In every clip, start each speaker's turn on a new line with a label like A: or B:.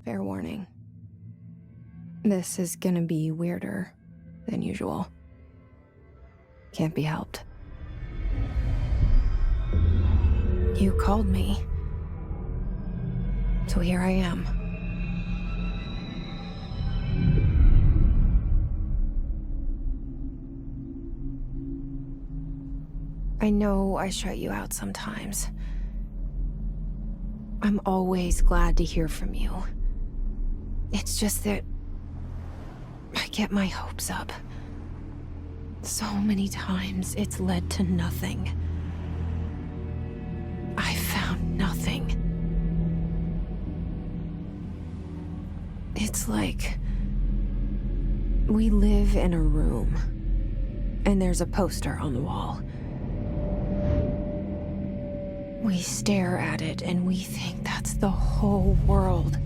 A: Fair warning. This is gonna be weirder than usual. Can't be helped. You called me. So here I am. I know I shut you out sometimes. I'm always glad to hear from you. It's just that I get my hopes up. So many times it's led to nothing. I found nothing. It's like we live in a room, and there's a poster on the wall. We stare at it and we think that's the whole world.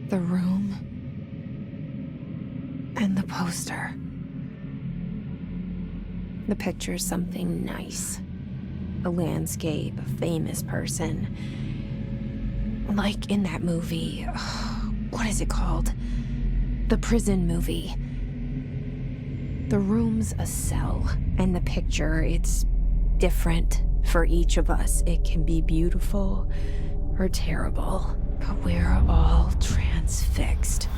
A: The room and the poster. The picture's something nice. A landscape, a famous person. Like in that movie, what is it called? The prison movie. The room's a cell, and the picture, it's different for each of us. It can be beautiful or terrible, but we're all transfixed.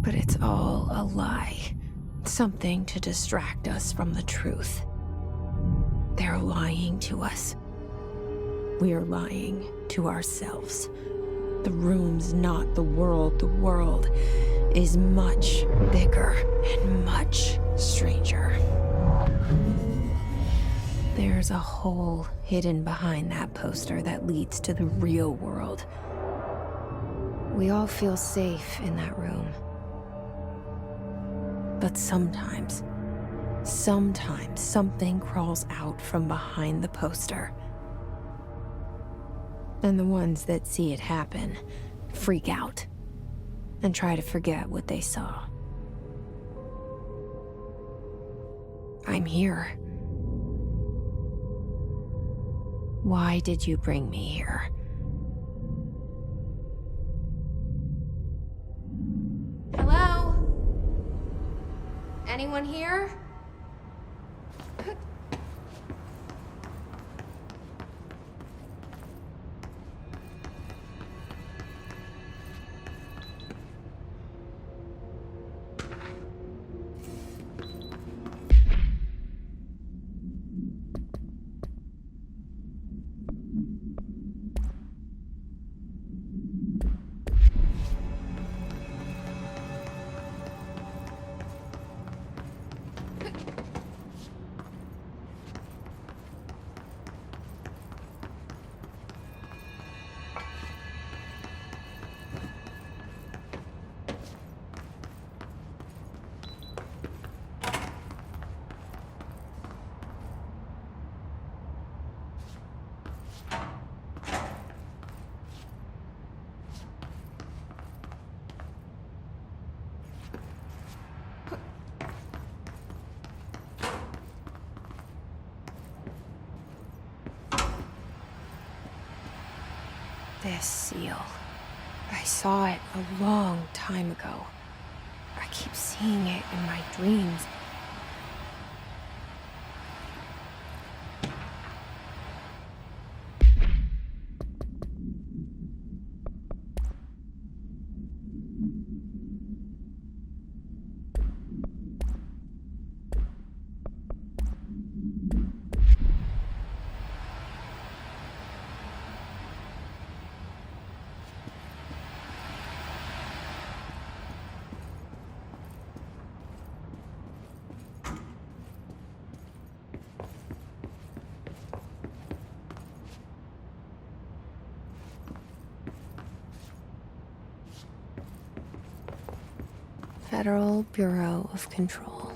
A: But it's all a lie. Something to distract us from the truth. They're lying to us. We're lying to ourselves. The room's not the world. The world is much bigger and much stranger. There's a hole hidden behind that poster that leads to the real world. We all feel safe in that room. But sometimes something crawls out from behind the poster. And the ones that see it happen freak out and try to forget what they saw. I'm here. Why did you bring me here? Hello? Anyone here? This seal. I saw it a long time ago. I keep seeing it in my dreams. Federal Bureau of Control.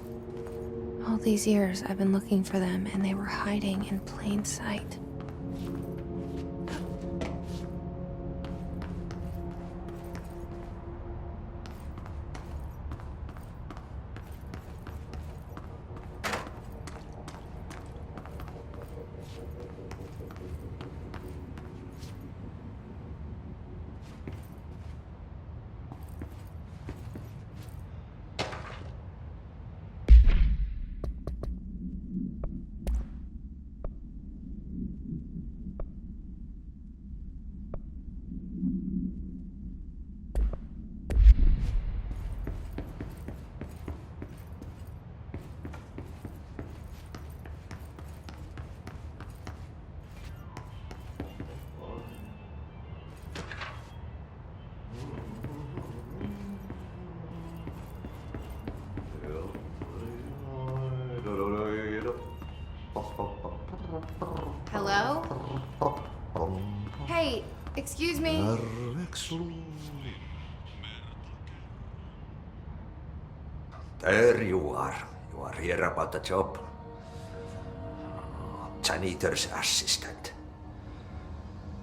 A: All these years I've been looking for them, and they were hiding in plain sight. Wait, excuse me.
B: There you are. You are here about the job. Janitor's assistant.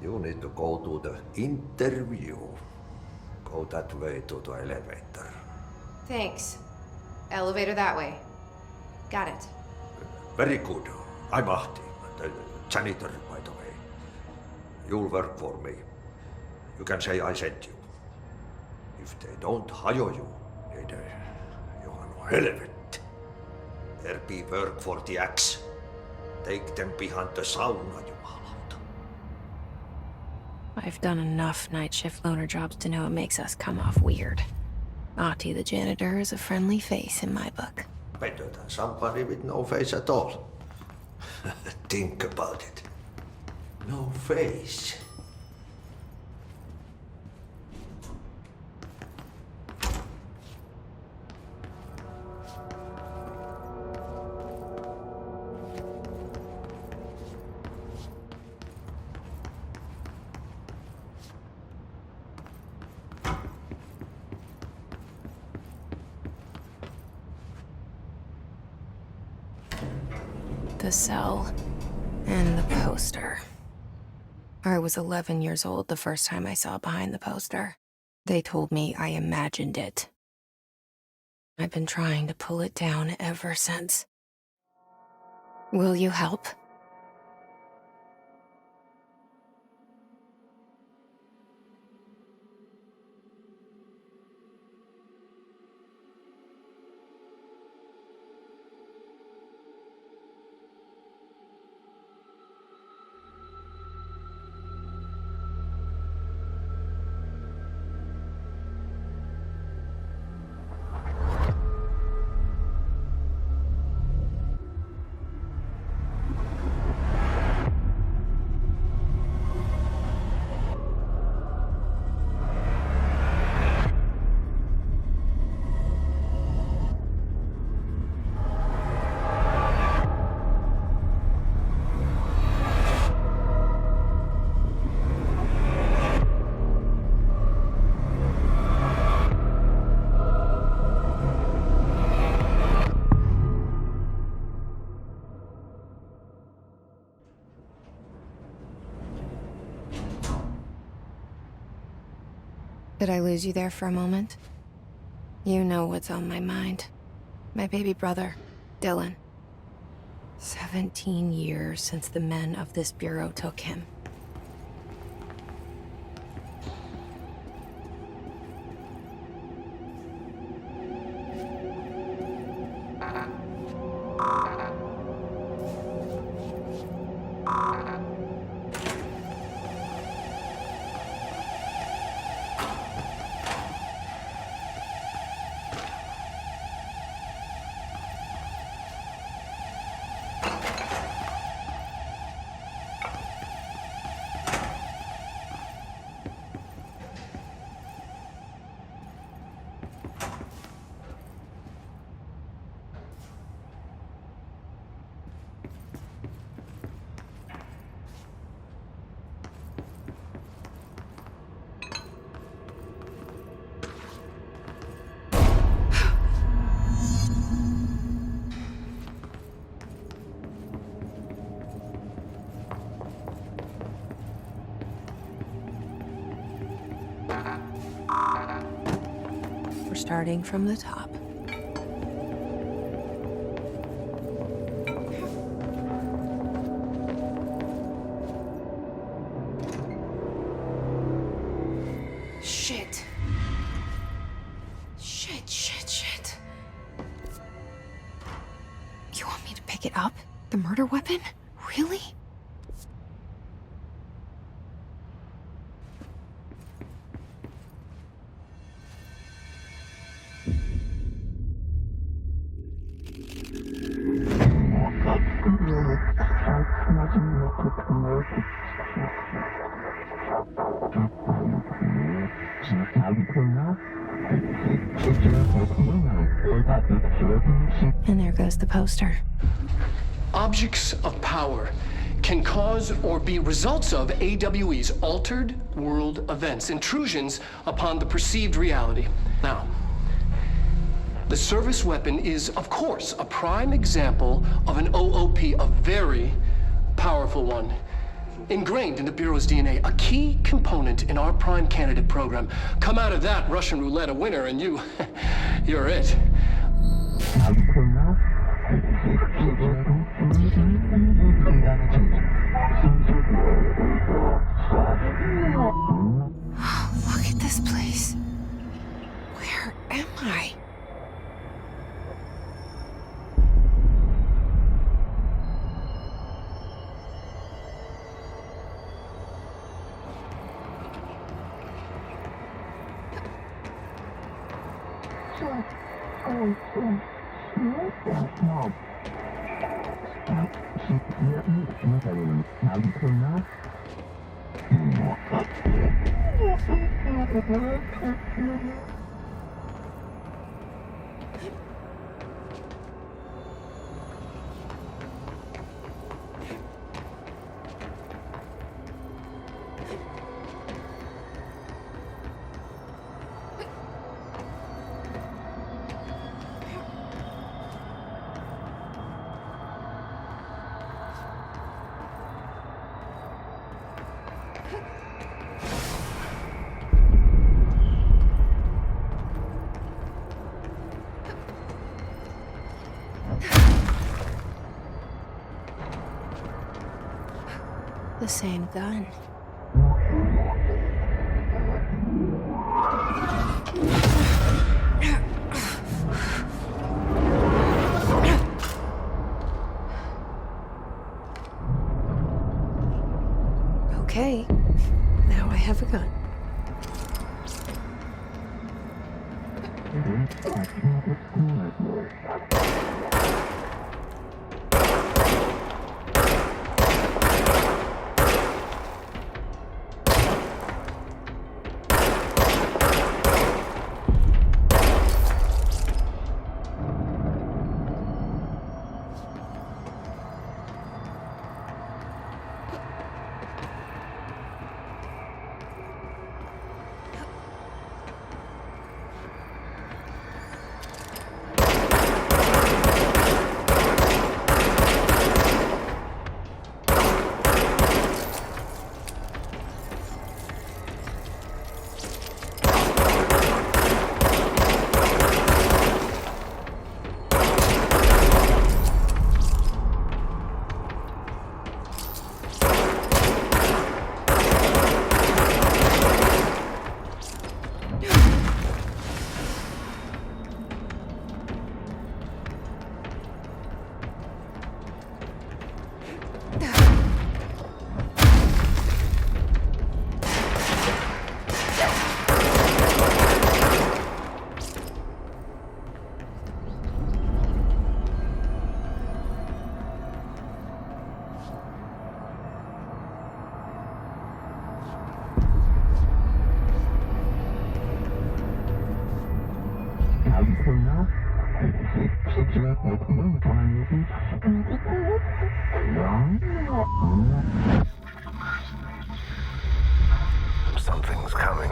B: You need to go to the interview. Go that way to the elevator.
A: Thanks. Elevator that way. Got it.
B: Very good. I'm Ahti, the janitor, by the way. You'll work for me. You can say I sent you. If they don't hire you, then you are no helvet. There be work for the axe. Take them behind the sauna, jumalauta.
A: I've done enough night shift loner jobs to know it makes us come off weird. Ahti the janitor is a friendly face in my book.
B: Better than somebody with no face at all. Think about it. No face.
A: The cell and the poster. I was 11 years old the first time I saw behind the poster. They told me I imagined it. I've been trying to pull it down ever since. Will you help? Did I lose you there for a moment? You know what's on my mind. My baby brother, Dylan. 17 years since the men of this bureau took him. We're starting from the top. Shit. Shit. You want me to pick it up? The murder weapon? Really? And there goes the poster.
C: Objects of power can cause or be results of AWE's altered world events, intrusions upon the perceived reality. Now, the service weapon is, of course, a prime example of an OOP, a very powerful one. Ingrained in the Bureau's DNA, a key component in our prime candidate program. Come out of that Russian roulette a winner and you're it.
A: Look at this place. Where am I? The same gun. Okay, now I have a gun.
D: Something's coming.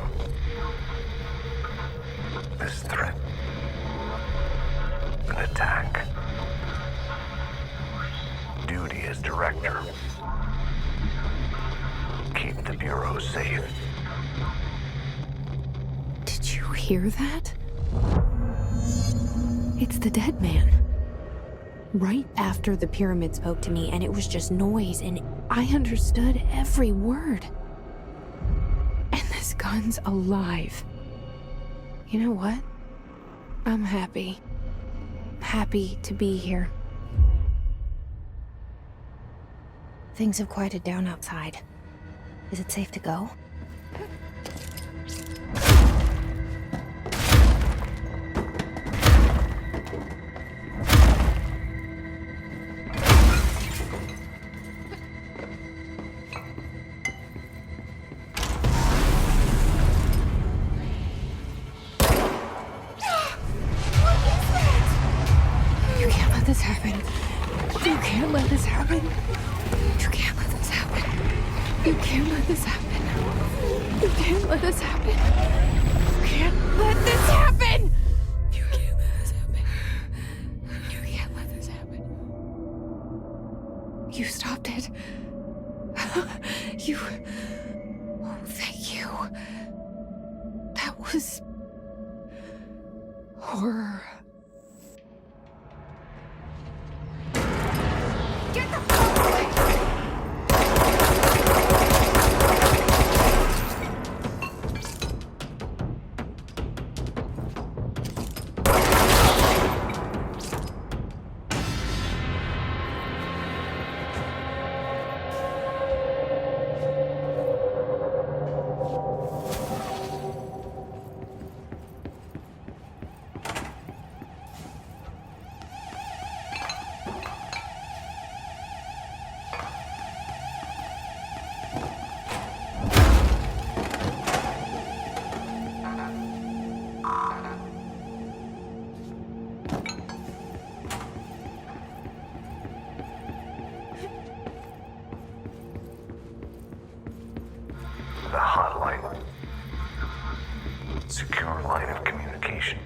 D: This threat. An attack. Duty as director. Keep the Bureau safe.
A: Did you hear that? It's the dead man. Right after the pyramid spoke to me, and it was just noise, and I understood every word. And this gun's alive. You know what? I'm happy. Happy to be here. Things have quieted down outside. Is it safe to go? You can't let this happen. You can't let this happen. You can't let let this happen. You can't let this happen. You can't let this happen! You can't let this happen. You can't let this happen. You stopped it. You... Oh, thank you. That was... horror. Get the fuck away!
D: The hotline. Secure line of communication.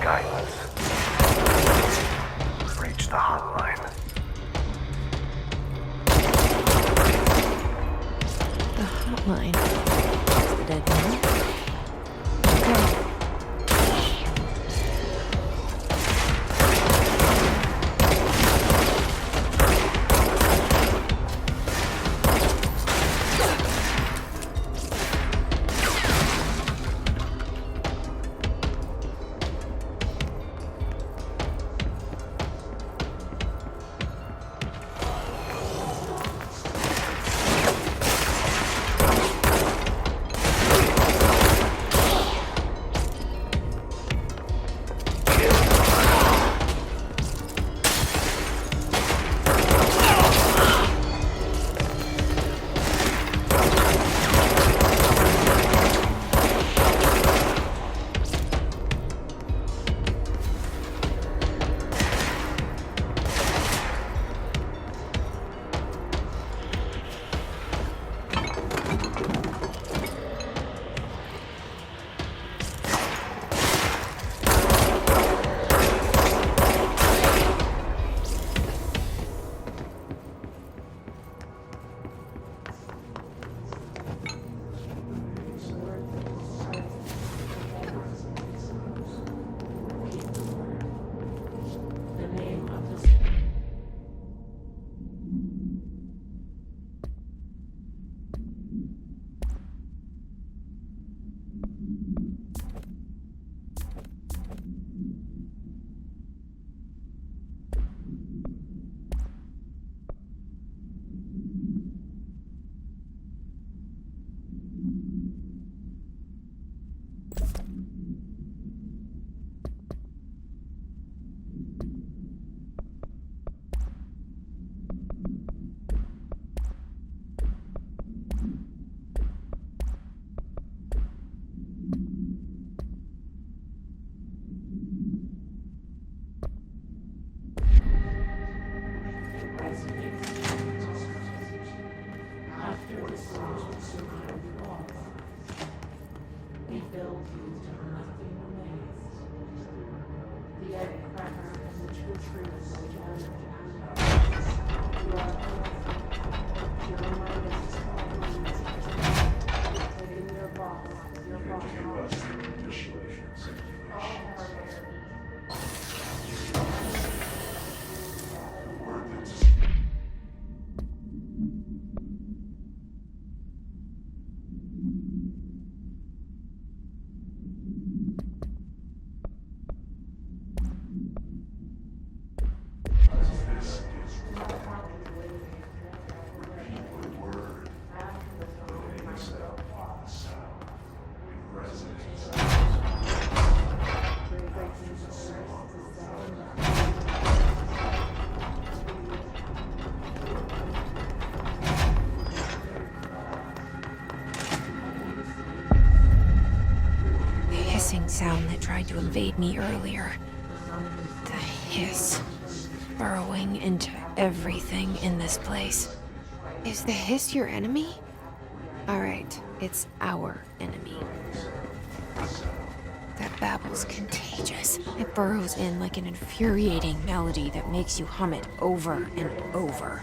D: Guidance. Reach the hotline.
A: The hotline. Is the dead man? Okay. Sound that tried to invade me earlier. The hiss, burrowing into everything in this place. Is the hiss your enemy? Alright, it's our enemy. That babble's contagious. It burrows in like an infuriating melody that makes you hum it over and over.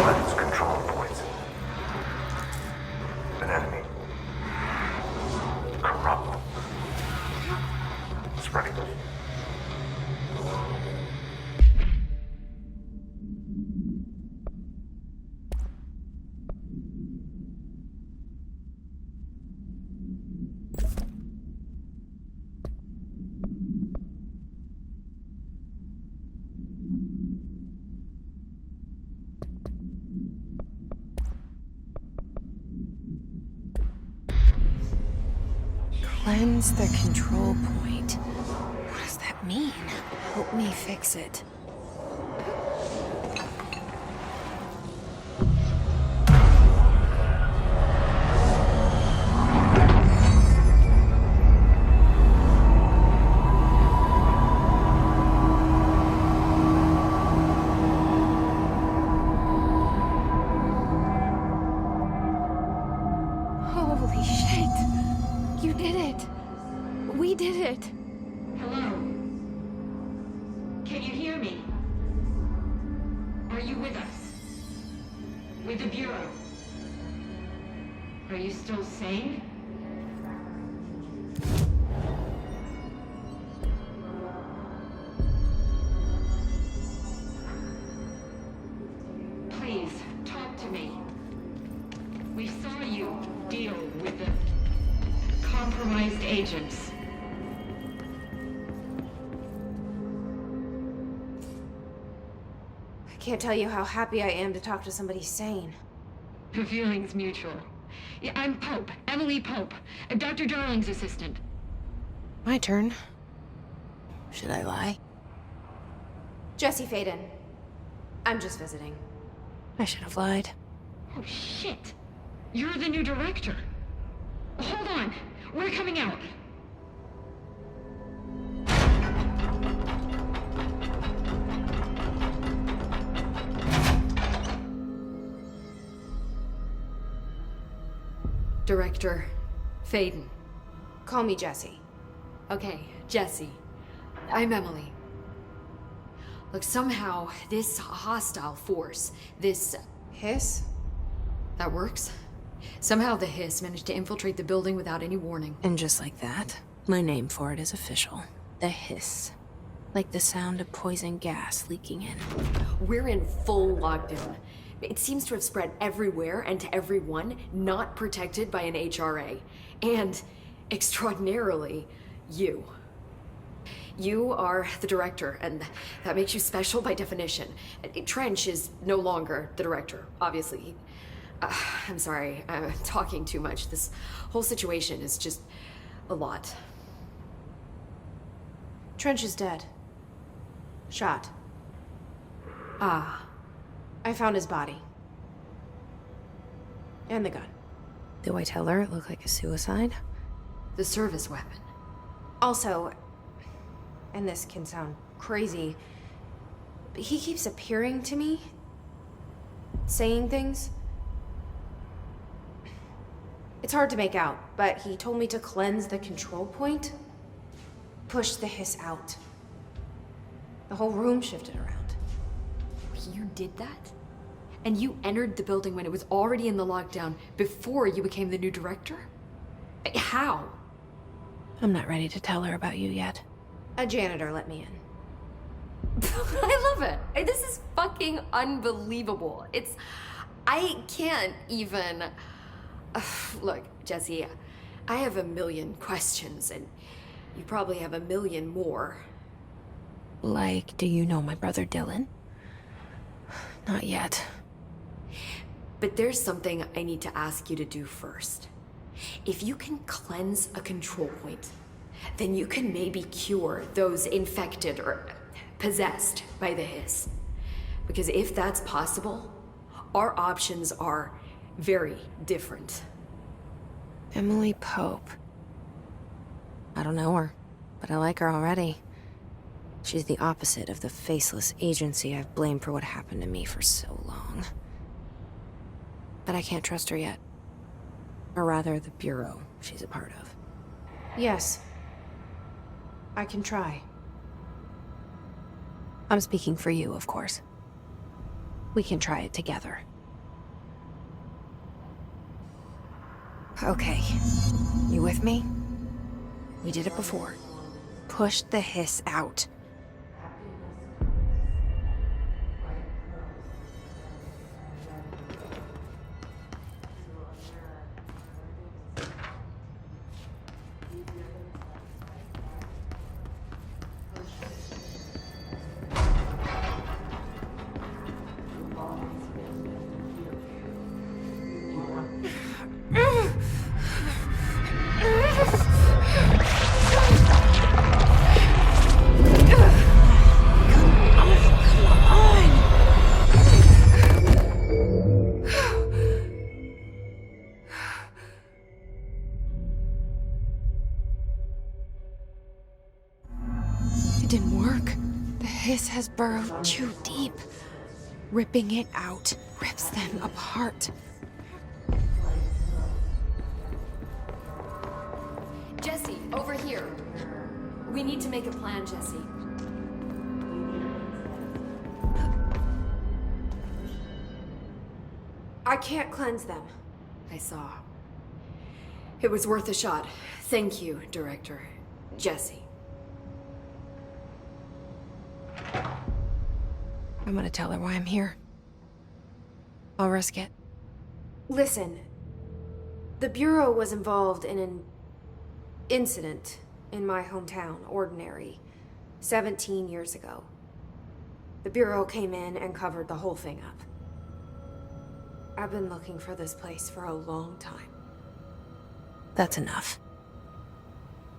D: Weapons control points. An enemy. Corrupt. Spreading.
A: Cleanse the control point. What does that mean? Help me fix it. Holy shit! You did it! We did it!
E: Hello? Can you hear me? Are you with us? With the Bureau? Are you still sane? Please, talk to me. We saw you deal with the compromised agents.
A: I can't tell you how happy I am to talk to somebody sane.
E: The feeling's mutual. Yeah, I'm Pope, Emily Pope, Dr. Darling's assistant.
A: My turn. Should I lie? Jesse Faden. I'm just visiting. I should have lied.
E: Oh, shit. You're the new director. Hold on. We're coming out.
F: Director Faden.
A: Call me Jesse.
F: Okay, Jesse. I'm Emily. Look, somehow this hostile force, this...
A: Hiss?
F: that works? Somehow the hiss managed to infiltrate the building without any warning.
A: And just like that, my name for it is official. The hiss. Like the sound of poison gas leaking in.
F: We're in full lockdown. It seems to have spread everywhere and to everyone not protected by an HRA. And, extraordinarily, you. You are the director, and that makes you special by definition. Trench is no longer the director, obviously. I'm sorry, I'm talking too much. This whole situation is just a lot.
A: Trench is dead. Shot.
F: Ah.
A: I found his body. And the gun. Do I tell her it looked like a suicide?
F: The service weapon.
A: Also, and this can sound crazy, but he keeps appearing to me, saying things. It's hard to make out, but he told me to cleanse the control point, push the hiss out. The whole room shifted around.
F: You did that? And you entered the building when it was already in the lockdown before you became the new director? How?
A: I'm not ready to tell her about you yet. A janitor let me in.
F: I love it. This is fucking unbelievable. I can't even... Look, Jesse, I have a million questions, and you probably have a million more.
A: Like, do you know my brother Dylan? Not yet.
F: But there's something I need to ask you to do first. If you can cleanse a control point, then you can maybe cure those infected or possessed by the hiss. Because if that's possible, our options are very different.
A: Emily Pope. I don't know her, but I like her already. She's the opposite of the faceless agency I've blamed for what happened to me for so long. But I can't trust her yet. Or rather, the bureau she's a part of. Yes. I can try. I'm speaking for you, of course. We can try it together. Okay. You with me? We did it before. Push the hiss out. It didn't work. The hiss has burrowed too deep. Ripping it out rips them apart.
F: Jesse, over here. We need to make a plan, Jesse.
A: I can't cleanse them.
F: I saw. It was worth a shot. Thank you, Director. Jesse.
A: I'm gonna tell her why I'm here. I'll risk it. Listen, the Bureau was involved in an incident in my hometown, Ordinary, 17 years ago. The Bureau came in and covered the whole thing up. I've been looking for this place for a long time. That's enough.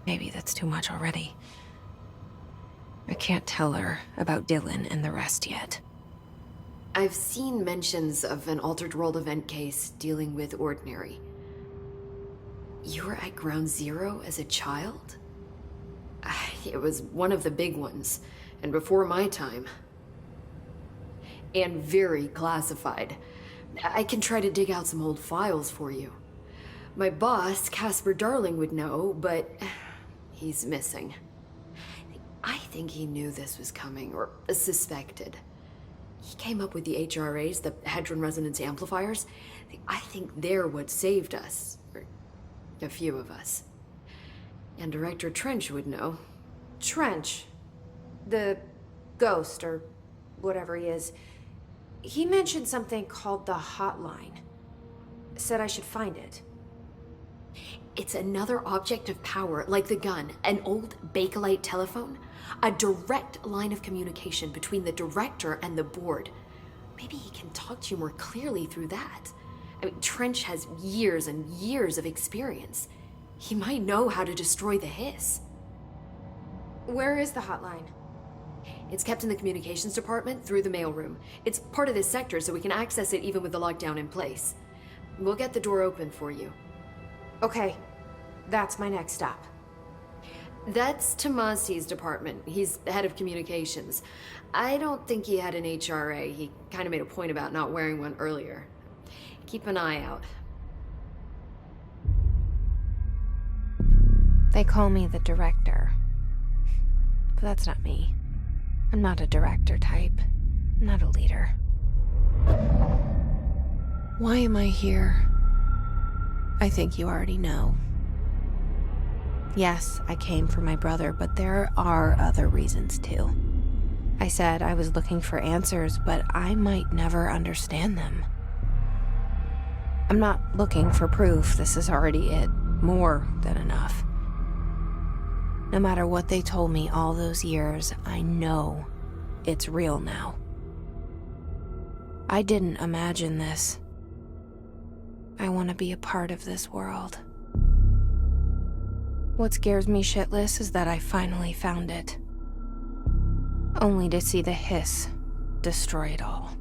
A: Maybe that's too much already. I can't tell her about Dylan and the rest yet.
F: I've seen mentions of an Altered World event case dealing with Ordinary. You were at Ground Zero as a child? It was one of the big ones, and before my time. And very classified. I can try to dig out some old files for you. My boss, Casper Darling, would know, but he's missing. I think he knew this was coming, or suspected. He came up with the HRAs, the Hadron Resonance Amplifiers. I think they're what saved us, or a few of us. And Director Trench would know.
A: Trench, the ghost, or whatever he is, he mentioned something called the hotline. Said I should find it.
F: It's another object of power, like the gun, an old Bakelite telephone. A direct line of communication between the director and the board. Maybe he can talk to you more clearly through that. I mean, Trench has years and years of experience. He might know how to destroy the hiss.
A: Where is the hotline?
F: It's kept in the communications department through the mailroom. It's part of this sector, so we can access it even with the lockdown in place. We'll get the door open for you.
A: Okay, that's my next stop.
F: That's Tomasi's department. He's the head of communications. I don't think he had an HRA. He kind of made a point about not wearing one earlier. Keep an eye out.
A: They call me the director. But that's not me. I'm not a director type. I'm not a leader. Why am I here? I think you already know. Yes, I came for my brother, but there are other reasons too. I said I was looking for answers, but I might never understand them. I'm not looking for proof. This is already it. More than enough. No matter what they told me all those years, I know it's real now. I didn't imagine this. I want to be a part of this world. What scares me shitless is that I finally found it. Only to see the hiss destroy it all.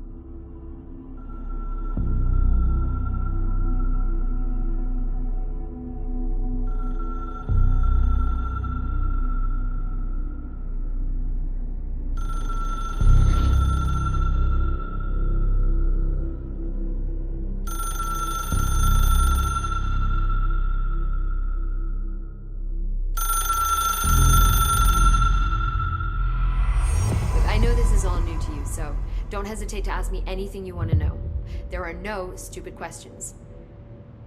F: So don't hesitate to ask me anything you want to know. There are no stupid questions.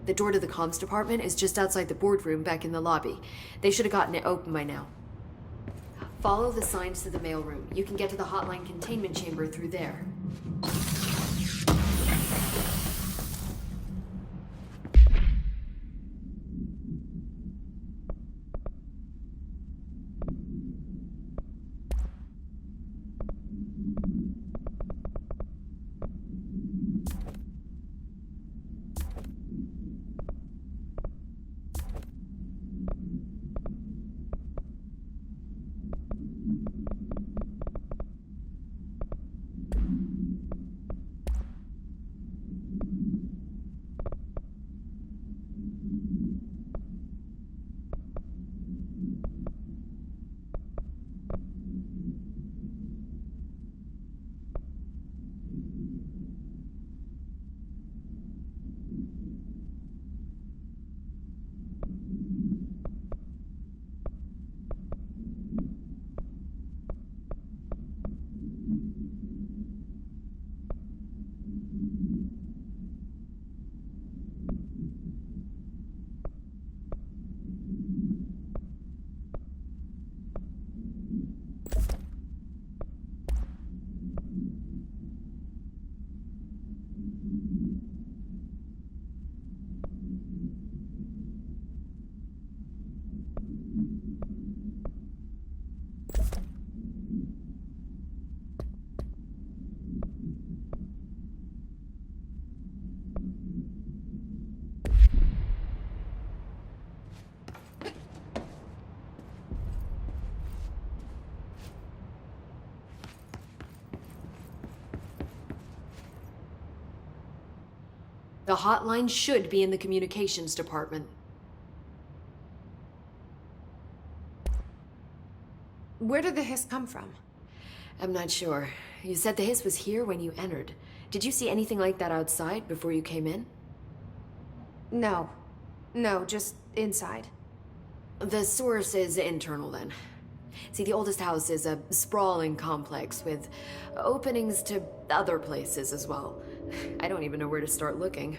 F: The door to the comms department is just outside the boardroom back in the lobby. They should have gotten it open by now. Follow the signs to the mailroom. You can get to the hotline containment chamber through there. The hotline should be in the communications department.
A: Where did the hiss come from?
F: I'm not sure. You said the hiss was here when you entered. Did you see anything like that outside before you came in?
A: No. No, just inside.
F: The source is internal then. See, the oldest house is a sprawling complex with openings to other places as well. I don't even know where to start looking.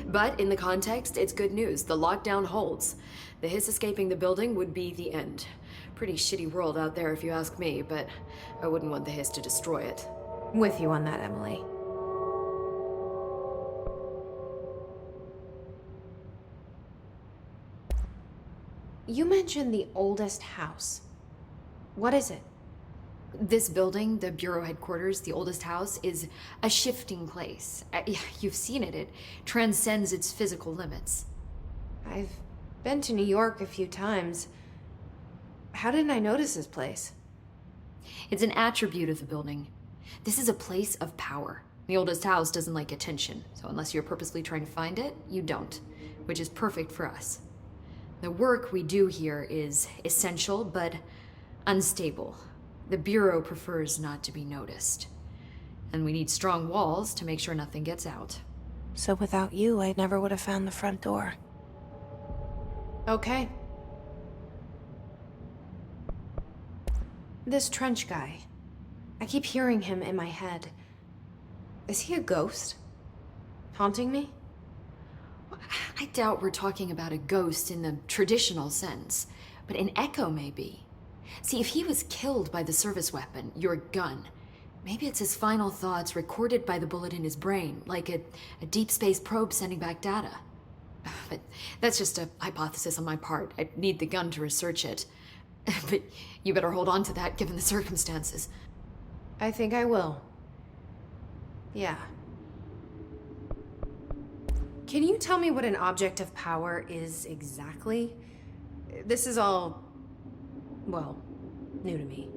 F: But in the context, it's good news. The lockdown holds. The hiss escaping the building would be the end. Pretty shitty world out there if you ask me, but I wouldn't want the hiss to destroy it.
A: With you on that, Emily. You mentioned the oldest house. What is it?
F: This building, the Bureau headquarters, the oldest house, is a shifting place. You've seen it. It transcends its physical limits.
A: I've been to New York a few times. How didn't I notice this place?
F: It's an attribute of the building. This is a place of power. The oldest house doesn't like attention, so unless you're purposely trying to find it, you don't, which is perfect for us. The work we do here is essential, but unstable. The Bureau prefers not to be noticed. And we need strong walls to make sure nothing gets out.
A: So without you, I never would have found the front door. Okay. This trench guy. I keep hearing him in my head. Is he a ghost? Haunting me?
F: I doubt we're talking about a ghost in the traditional sense, but an echo maybe. See, if he was killed by the service weapon, your gun, maybe it's his final thoughts recorded by the bullet in his brain, like a deep space probe sending back data. But that's just a hypothesis on my part. I need the gun to research it. But you better hold on to that given the circumstances.
A: I think I will. Yeah. Can you tell me what an object of power is exactly? This is all, well, new to me.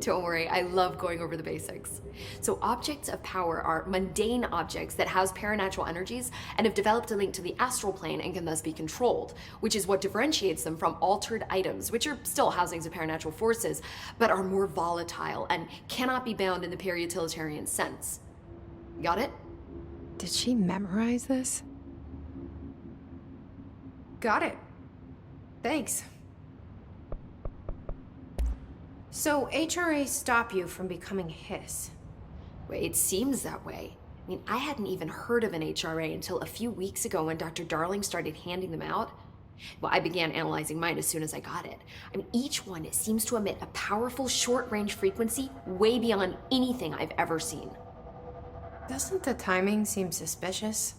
F: Don't worry, I love going over the basics. So objects of power are mundane objects that house paranatural energies and have developed a link to the astral plane and can thus be controlled, which is what differentiates them from altered items, which are still housings of paranatural forces, but are more volatile and cannot be bound in the peri-utilitarian sense. Got it?
A: Did she memorize this? Got it. Thanks. So HRA stop you from becoming Hiss?
F: Well, it seems that way. I mean, I hadn't even heard of an HRA until a few weeks ago when Dr. Darling started handing them out. Well, I began analyzing mine as soon as I got it. I mean, each one seems to emit a powerful short-range frequency way beyond anything I've ever seen.
A: Doesn't the timing seem suspicious?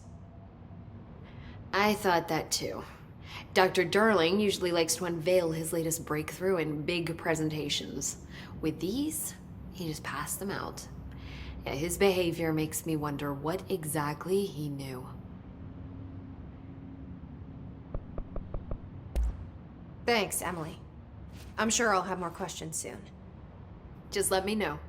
F: I thought that too. Dr. Darling usually likes to unveil his latest breakthrough in big presentations. With these, he just passed them out. Yeah, his behavior makes me wonder what exactly he knew.
A: Thanks, Emily. I'm sure I'll have more questions soon.
F: Just let me know.